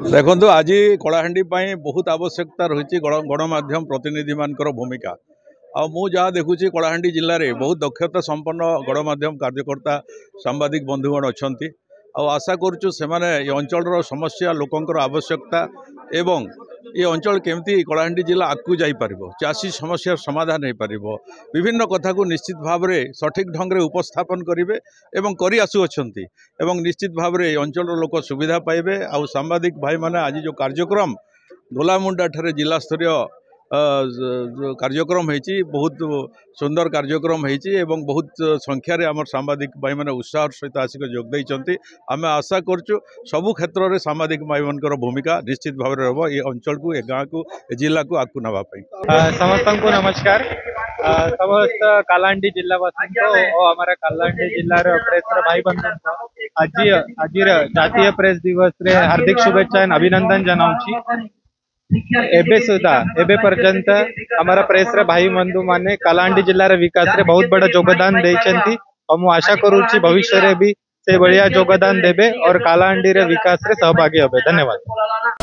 देखो आज कलाहांडी बहुत आवश्यकता रही गणमाध्यम प्रतिनिधि मान भूमिका मु जहाँ देखुची कलाहांडी जिले में बहुत दक्षता संपन्न गणमाध्यम कार्यकर्ता सांबादिक बंधुगण अच्छा आशा करुचु से अंचल समस्या लोकंर आवश्यकता एवं ये अंचल केमती कलाहांडी जिला आगू जापर चाषी समस्या समाधान हो पार विभिन्न कथा को निश्चित भाव में सठिक ढंग से उपस्थापन करेंगे एवं कर आसुअछंती एवं निश्चित भाव में अंचल लोक सुविधा पाइबे। आउ सांबादिक भाई माने आज जो कार्यक्रम गोलामुंडा ठारे जिला स्तरीय जो कार्यक्रम होती बहुत सुंदर कार्यक्रम होती एवं बहुत संख्यार आम सांबादिक भाई मैंने उत्साह सहित आसिक जोगदे आम आशा करुँ सबु क्षेत्र में सांबादिक भाई मान भूमिका निश्चित भाव में रहा ये अंचल को ए गाँव को ए जिला को आगू नापी। समस्त को नमस्कार। समस्त कालाहांडी जिलावासी को हमारा कालाहांडी जिलार प्रेस भाई बंधु आज आज जातीय प्रेस दिवस रे हार्दिक शुभेच्छा अभिनंदन जनाऊँ। एबे सुधा एबे पर्यंत हमारा प्रेस रे भाई बंधु माने कालाहांडी जिलार विकास रे बहुत बड़ा योगदान देइछंती और मु आशा करूची भविष्य रे भी से बढ़िया योगदान देबे और कालाहांडी रे विकास रे सहभागी होबे। धन्यवाद।